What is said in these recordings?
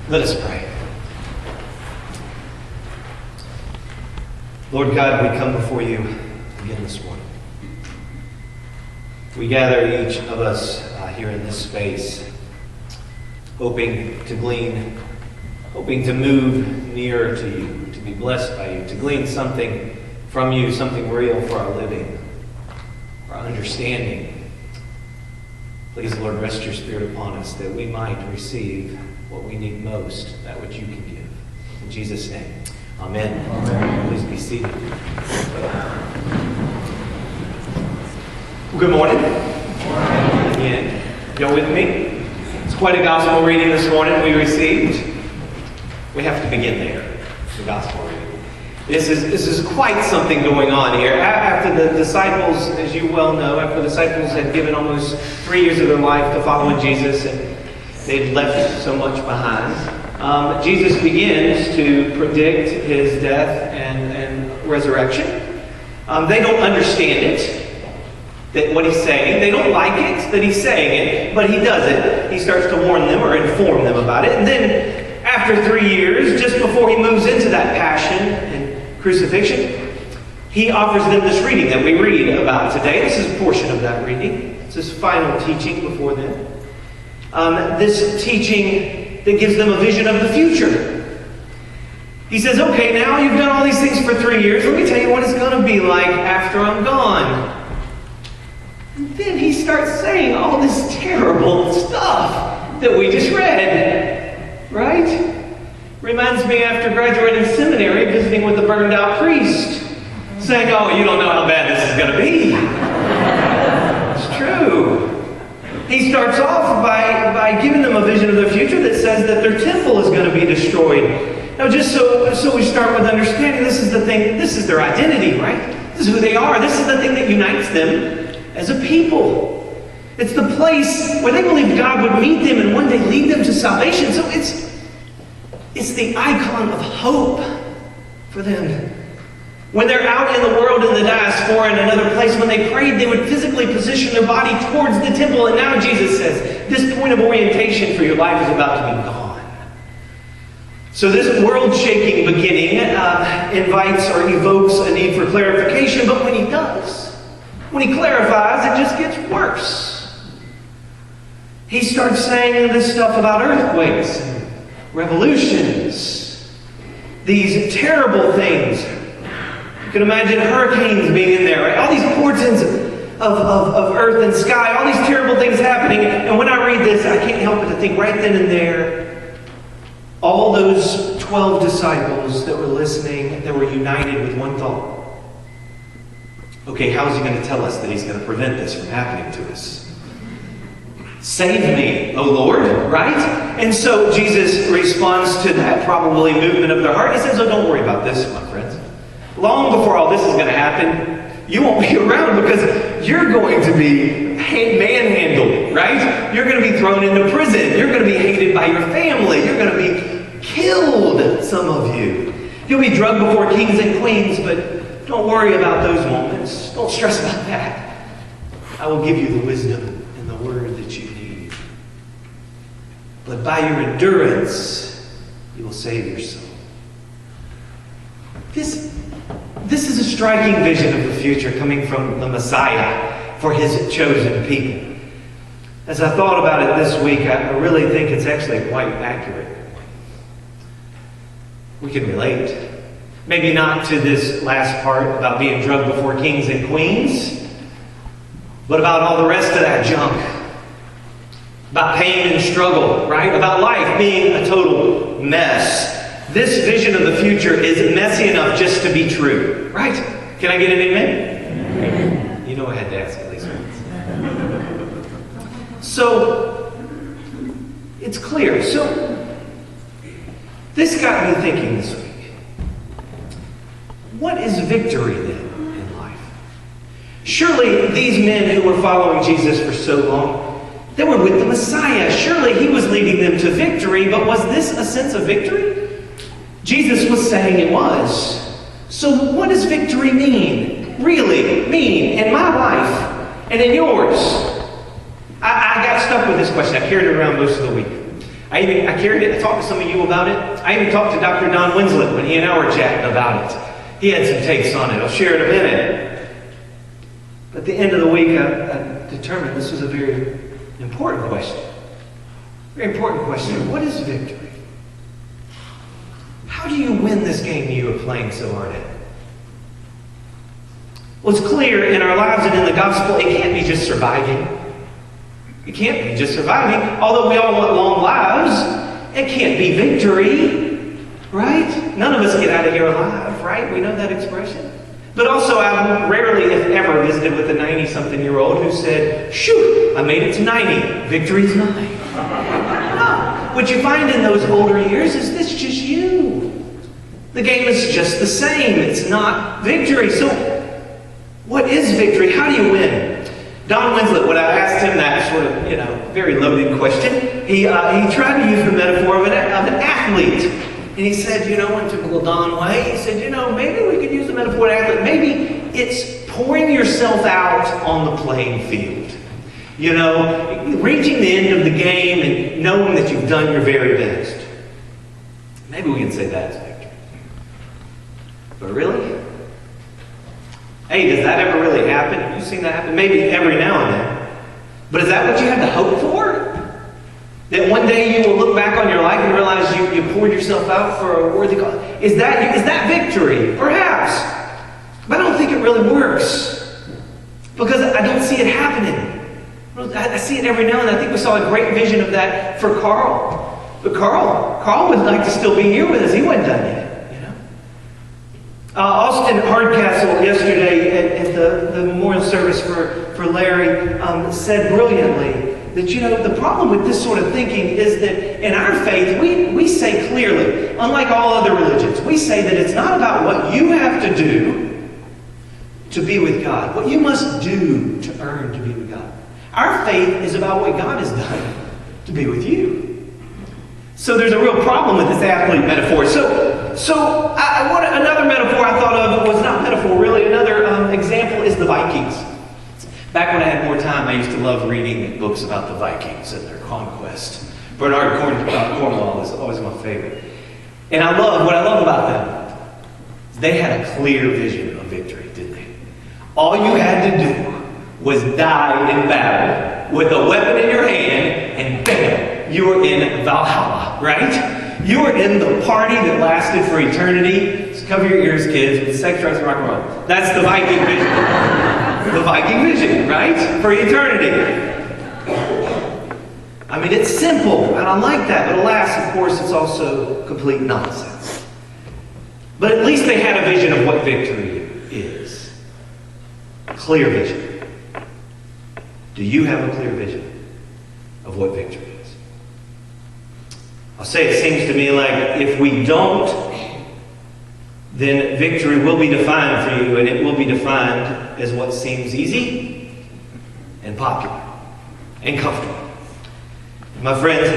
Let us pray. Lord God, we come before you again this morning. We gather, each of us here in this space, hoping to glean, hoping to move nearer to you, to be blessed by you, to glean something from you, something real for our living, our understanding. Please, Lord, rest your Spirit upon us that we might receive what we need most, that which you can give. In Jesus' name, amen. Amen. Please be seated. Well, good morning. Again, y'all with me? It's quite a gospel reading this morning we received. We have to begin there, the gospel reading. This is quite something going on here. After the disciples, as you well know, after the disciples had given almost 3 years of their life to following Jesus, and they'd left so much behind, Jesus begins to predict his death and resurrection. They don't understand it, that what he's saying. They don't like it that he's saying it, but he does it. He starts to warn them or inform them about it. And then after 3 years, just before he moves into that passion and crucifixion, he offers them this reading that we read about today. This is a portion of that reading. It's his final teaching before then. This teaching that gives them a vision of the future. He says, okay, now you've done all these things for 3 years. Let me tell you what it's going to be like after I'm gone. And then he starts saying all this terrible stuff that we just read. Right? Reminds me after graduating seminary, visiting with the burned out priest, saying, oh, you don't know how bad this is going to be. It's true. He starts off by giving them a vision of the future that says that their temple is going to be destroyed. Now, just so we start with understanding, this is the thing, this is their identity, right? This is who they are. This is the thing that unites them as a people. It's the place where they believe God would meet them and one day lead them to salvation. So it's the icon of hope for them. When they're out in the world in the diaspora in another place, when they prayed, they would physically position their body towards the temple. And now Jesus says, this point of orientation for your life is about to be gone. So this world-shaking beginning invites or evokes a need for clarification. But when he does, when he clarifies, it just gets worse. He starts saying this stuff about earthquakes and revolutions. These terrible things. You can imagine hurricanes being in there, right? All these portents of earth and sky, all these terrible things happening. And when I read this, I can't help but to think right then and there, all those 12 disciples that were listening, that were united with one thought. Okay, how is he going to tell us that he's going to prevent this from happening to us? Save me, O Lord, right? And so Jesus responds to that probably movement of their heart. He says, oh, don't worry about this, my friends. Long before all this is going to happen, you won't be around because you're going to be manhandled, right? You're going to be thrown into prison. You're going to be hated by your family. You're going to be killed, some of you. You'll be drugged before kings and queens, but don't worry about those moments. Don't stress about that. I will give you the wisdom and the word that you need. But by your endurance, you will save your soul. This is a striking vision of the future coming from the Messiah for his chosen people. As I thought about it this week, I really think it's actually quite accurate. We can relate. Maybe not to this last part about being drugged before kings and queens, but about all the rest of that junk. About pain and struggle, right? About life being a total mess. This vision of the future is messy enough just to be true, right? Can I get an amen? Amen. You know I had to ask at least once. So, it's clear. So, this got me thinking this week. What is victory then in life? Surely these men who were following Jesus for so long, they were with the Messiah. Surely he was leading them to victory, but was this a sense of victory? Jesus was saying it was. So what does victory mean? Really mean in my life and in yours? I got stuck with this question. I carried it around most of the week. I carried it, I talked to some of you about it. I even talked to Dr. Don Winslet when he and I were chatting about it. He had some takes on it. I'll share in a minute. But at the end of the week, I determined this was a very important question. Very important question. What is victory? How do you win this game you are playing so hard at? Well, it's clear in our lives and in the gospel, it can't be just surviving. It can't be just surviving. Although we all want long lives, it can't be victory, right? None of us get out of here alive, right? We know that expression. But also, I've rarely, if ever, visited with a 90-something-year-old who said, "Shoot, I made it to 90. Victory is mine." No. What you find in those older years is this just you. The game is just the same. It's not victory. So, what is victory? How do you win? Don Winslet, when I asked him that sort of, very loaded question, he tried to use the metaphor of an athlete. And he said, in typical Don way, he said, maybe we could use the metaphor of an athlete. Maybe it's pouring yourself out on the playing field. Reaching the end of the game and knowing that you've done your very best. Maybe we can say that's victory. But really? Hey, does that ever really happen? Have you seen that happen? Maybe every now and then. But is that what you have to hope for? That one day you will look back on your life and realize you poured yourself out for a worthy cause? Is that victory? Perhaps. But I don't think it really works. Because I don't see it happening. I see it every now and then. I think we saw a great vision of that for Carl. But Carl would like to still be here with us. He wasn't done yet. Austin Hardcastle yesterday at the memorial service for Larry said brilliantly that, the problem with this sort of thinking is that in our faith, we say clearly, unlike all other religions, we say that it's not about what you have to do to be with God, what you must do to earn to be with God. Our faith is about what God has done to be with you. So there's a real problem with this athlete metaphor. Another metaphor I thought of was not metaphor, really. Another example is the Vikings. Back when I had more time, I used to love reading books about the Vikings and their conquest. Bernard Cornwell is always my favorite. And what I love about them, they had a clear vision of victory, didn't they? All you had to do was die in battle with a weapon in your hand, and bam, you were in Valhalla, right? You were in the party that lasted for eternity. Just cover your ears, kids, with sex, drugs, and rock and roll. That's the Viking vision. The Viking vision, right? For eternity. I mean, it's simple, and I like that. But alas, of course, it's also complete nonsense. But at least they had a vision of what victory is. A clear vision. Do you have a clear vision of what victory is? I'll say it seems to me like if we don't, then victory will be defined for you, and it will be defined as what seems easy and popular and comfortable. My friends,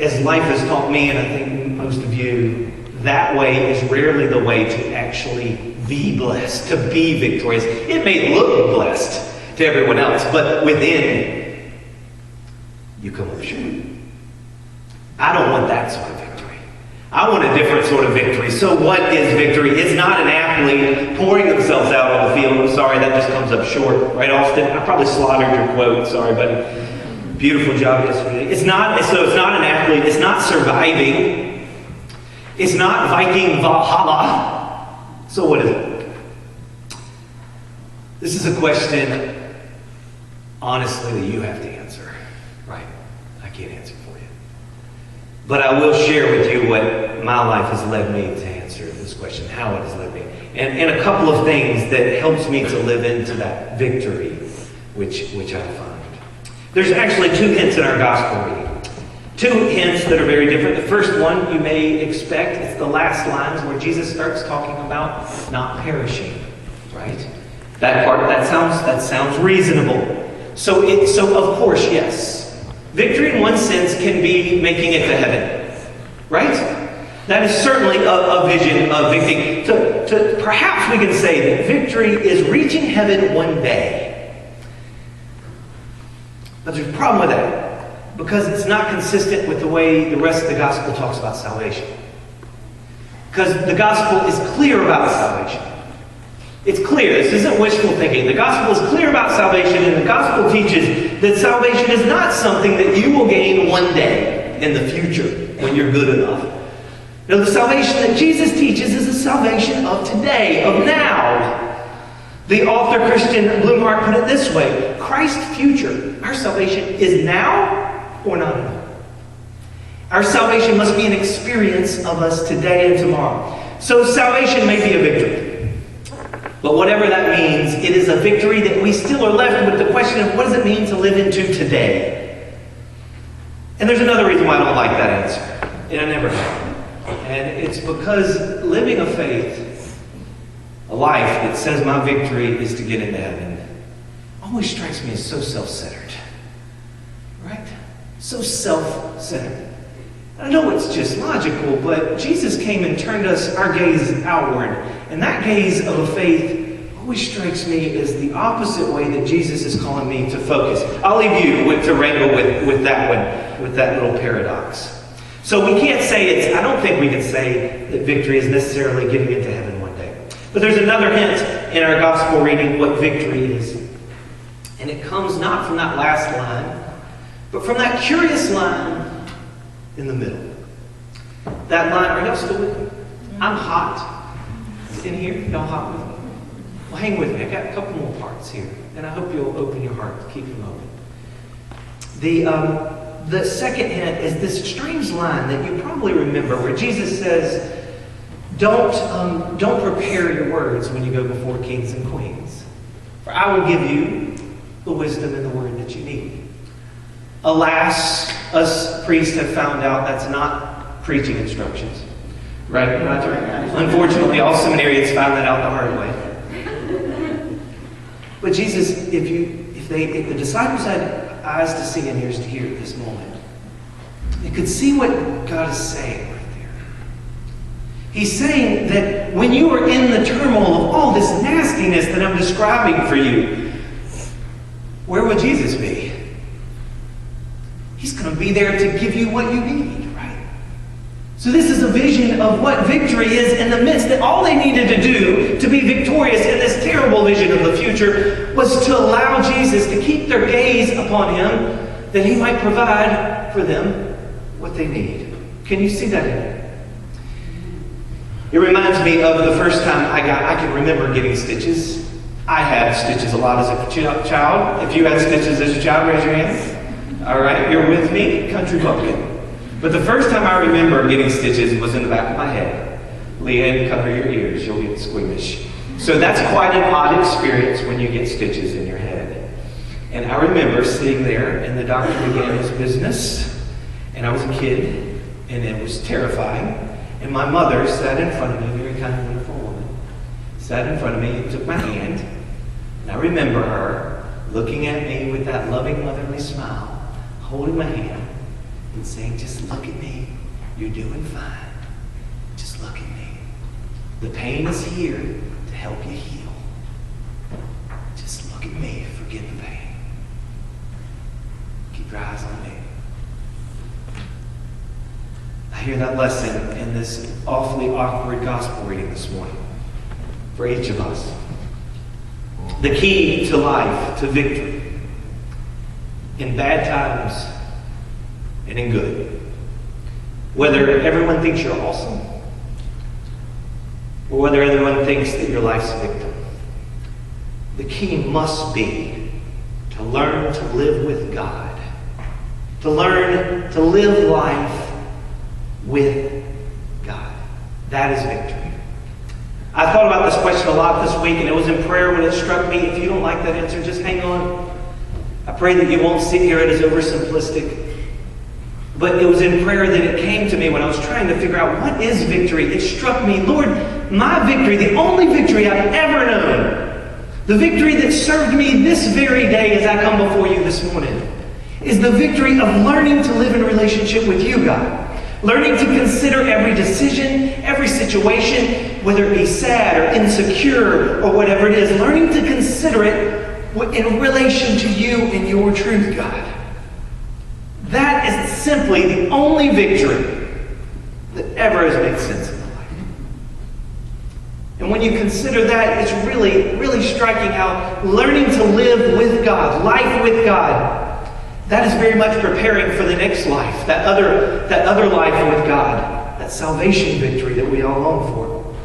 as life has taught me, and I think most of you, that way is rarely the way to actually be blessed, to be victorious. It may look blessed to everyone else, but within, you come up short. I don't want that sort of victory. I want a different sort of victory. So what is victory? It's not an athlete pouring themselves out on the field. I'm sorry, that just comes up short. Right, Austin? I probably slaughtered your quote. Sorry, buddy. Beautiful job yesterday. It's not an athlete. It's not surviving. It's not Viking Valhalla. So what is it? This is a question, honestly, that you have to answer. Right? I can't answer for you. But I will share with you what my life has led me to answer this question, how it has led me. And a couple of things that helps me to live into that victory, which I find. There's actually two hints in our gospel reading. Two hints that are very different. The first one you may expect, it's the last lines where Jesus starts talking about not perishing. Right? That part, that sounds reasonable. So of course, yes. Victory in one sense can be making it to heaven. Right? That is certainly a vision of victory. Perhaps we can say that victory is reaching heaven one day. But there's a problem with that. because it's not consistent with the way the rest of the gospel talks about salvation. Because the gospel is clear about salvation. It's clear. This isn't wishful thinking. The gospel is clear about salvation, and the gospel teaches that salvation is not something that you will gain one day in the future when you're good enough. No, the salvation that Jesus teaches is a salvation of today, of now. The author Christian Blumhardt put it this way: Christ's future, our salvation, is now or not enough. Our salvation must be an experience of us today and tomorrow. So salvation may be a victory. But whatever that means, it is a victory that we still are left with the question of what does it mean to live into today? And there's another reason why I don't like that answer. And I never have. And it's because living a faith, a life that says my victory is to get into heaven, always strikes me as so self-centered. Right? So self-centered. I know it's just logical, but Jesus came and turned our gaze outward. And that gaze of a faith always strikes me as the opposite way that Jesus is calling me to focus. I'll leave you to wrangle with that one, with that little paradox. So we can't say I don't think we can say that victory is necessarily getting into heaven one day. But there's another hint in our gospel reading what victory is. And it comes not from that last line, but from that curious line in the middle. That line, are y'all still with me? I'm hot. In here, y'all hot with me? Well, hang with me. I got a couple more parts here. And I hope you'll open your heart to keep them open. The second hint is this strange line that you probably remember where Jesus says, don't prepare your words when you go before kings and queens. For I will give you the wisdom and the word that you need. Alas, us priests have found out that's not preaching instructions. Right, Roger? Unfortunately, all seminarians found that out the hard way. But Jesus, if the disciples had eyes to see and ears to hear at this moment, they could see what God is saying right there. He's saying that when you are in the turmoil of all this nastiness that I'm describing for you, where would Jesus be? He's going to be there to give you what you need, right? So this is a vision of what victory is in the midst that all they needed to do to be victorious in this terrible vision of the future was to allow Jesus to keep their gaze upon him, that he might provide for them what they need. Can you see that in there? It reminds me of the first time I can remember getting stitches. I had stitches a lot as a child. If you had stitches as a child, raise your hand. All right, you're with me, country bumpkin. But the first time I remember getting stitches was in the back of my head. Leanne, cover your ears, you'll get squeamish. So that's quite an odd experience when you get stitches in your head. And I remember sitting there, and the doctor began his business, and I was a kid, and it was terrifying. And my mother sat in front of me, a very kind of wonderful woman, sat in front of me and took my hand. And I remember her looking at me with that loving motherly smile, holding my hand and saying, just look at me. You're doing fine. Just look at me. The pain is here to help you heal. Just look at me. Forget the pain. Keep your eyes on me. I hear that lesson in this awfully awkward gospel reading this morning for each of us. The key to life, to victory, in bad times and in good. Whether everyone thinks you're awesome or whether everyone thinks that your life's a victim. The key must be to learn to live with God. To learn to live life with God. That is victory. I thought about this question a lot this week, and it was in prayer when it struck me. If you don't like that answer, just hang on. I pray that you won't see here it as oversimplistic. But it was in prayer that it came to me when I was trying to figure out what is victory. It struck me, Lord, my victory, the only victory I've ever known, the victory that served me this very day as I come before you this morning, is the victory of learning to live in a relationship with you, God. Learning to consider every decision, every situation, whether it be sad or insecure or whatever it is, learning to consider it in relation to you and your truth, God. That is simply the only victory that ever has made sense in my life. And when you consider that, it's really, really striking how learning to live with God, life with God, that is very much preparing for the next life, that other life with God, that salvation victory that we all long for.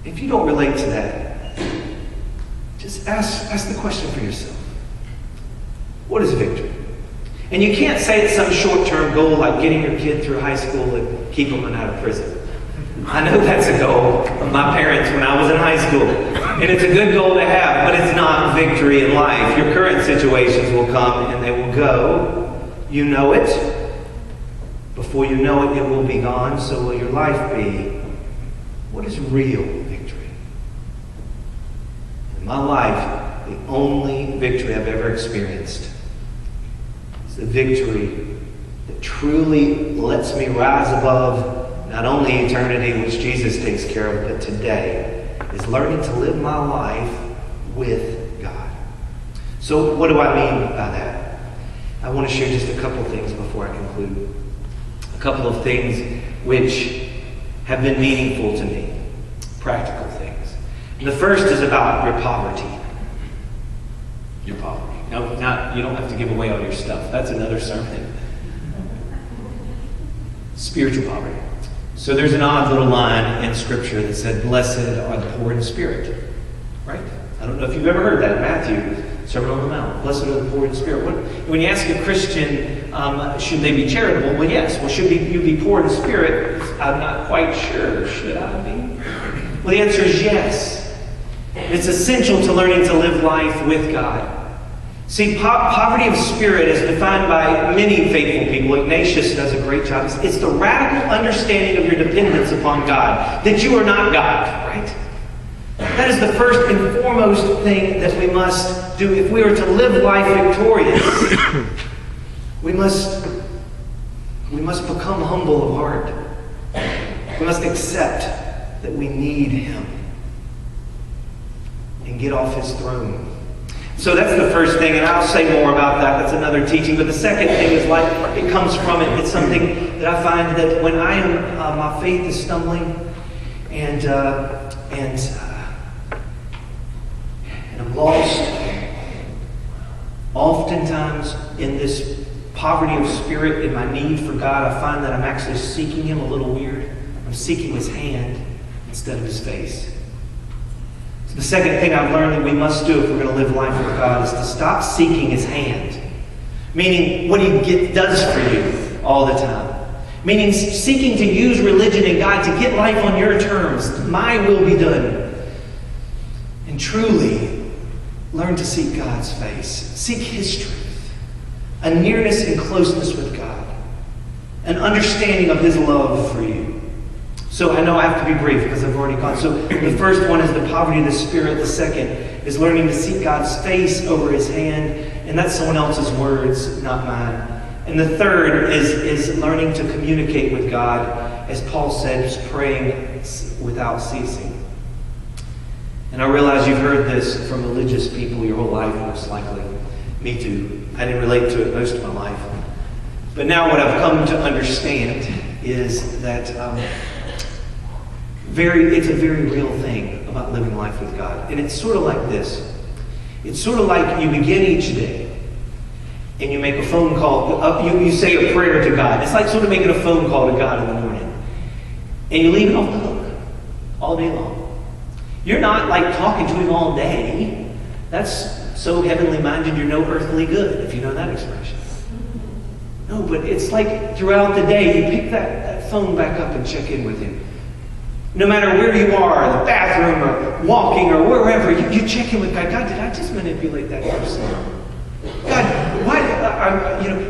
If you don't relate to that, just ask the question for yourself. What is victory? And you can't say it's some short-term goal like getting your kid through high school and keep them out of prison. I know that's a goal of my parents when I was in high school. And it's a good goal to have, but it's not victory in life. Your current situations will come and they will go. You know it. Before you know it, it will be gone. So will your life be. What is real victory? In my life, the only victory I've ever experienced is the victory that truly lets me rise above not only eternity, which Jesus takes care of, but today, is learning to live my life with God. So what do I mean by that? I want to share just a couple things before I conclude. A couple of things which have been meaningful to me. Practical things. And the first is about your poverty. Your poverty. Now, you don't have to give away all your stuff. That's another sermon. Spiritual poverty. So there's an odd little line in Scripture that said, "Blessed are the poor in spirit." Right? I don't know if you've ever heard that. Matthew, Sermon on the Mount. Blessed are the poor in spirit. When you ask a Christian, should they be charitable? Well, yes. Well, should you be poor in spirit? I'm not quite sure. Should I be? Well, the answer is yes. It's essential to learning to live life with God. See, poverty of spirit is defined by many faithful people. Ignatius does a great job. It's the radical understanding of your dependence upon God, that you are not God, right? That is the first and foremost thing that we must do. If we are to live life victorious, we must become humble of heart. We must accept that we need Him and get off His throne. So that's the first thing, and I'll say more about that. That's another teaching. But the second thing is like it comes from it. It's something that I find that when I am, my faith is stumbling, and I'm lost. Oftentimes, in this poverty of spirit, in my need for God, I find that I'm actually seeking Him a little weird. I'm seeking His hand instead of His face. The second thing I've learned that we must do if we're going to live life with God is to stop seeking His hand. Meaning what He does for you all the time. Meaning seeking to use religion and God to get life on your terms. My will be done. And truly learn to seek God's face. Seek His truth. A nearness and closeness with God. An understanding of His love for you. So I know I have to be brief because I've already gone. So the first one is the poverty of the spirit. The second is learning to seek God's face over His hand. And that's someone else's words, not mine. And the third is learning to communicate with God. As Paul said, just praying without ceasing. And I realize you've heard this from religious people your whole life, most likely. Me too. I didn't relate to it most of my life. But now what I've come to understand is that it's a very real thing about living life with God. And it's sort of like this. It's sort of like you begin each day and you make a phone call. You say a prayer to God. It's like sort of making a phone call to God in the morning. And you leave it off the hook all day long. You're not like talking to Him all day. That's so heavenly minded you're no earthly good, if you know that expression. No, but it's like throughout the day you pick that phone back up and check in with Him. No matter where you are, the bathroom or walking or wherever, you check in with God. God, did I just manipulate that person? God, why?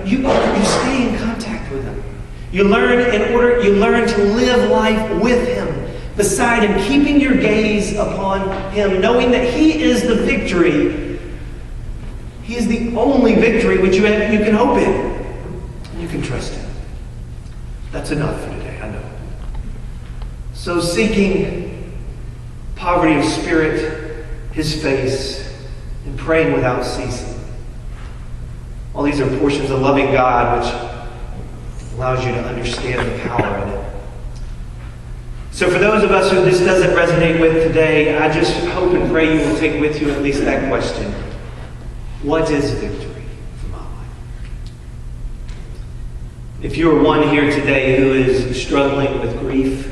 You stay in contact with Him. You learn to live life with Him, beside Him, keeping your gaze upon Him, knowing that He is the victory. He is the only victory which you can hope in. You can trust Him. That's enough for today, I know. So seeking poverty of spirit, His face, and praying without ceasing. All these are portions of loving God, which allows you to understand the power in it. So for those of us who this doesn't resonate with today, I just hope and pray you will take with you at least that question. What is victory for my life? If you are one here today who is struggling with grief,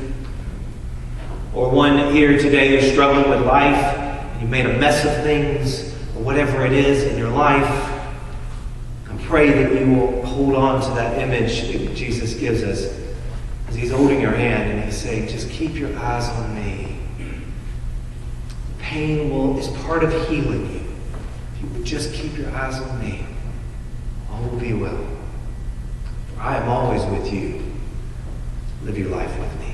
or one here today who's struggling with life, and you made a mess of things, or whatever it is in your life, I pray that you will hold on to that image that Jesus gives us as he's holding your hand and he's saying, just keep your eyes on me. Pain is part of healing you. If you would just keep your eyes on me, all will be well. For I am always with you. Live your life with me.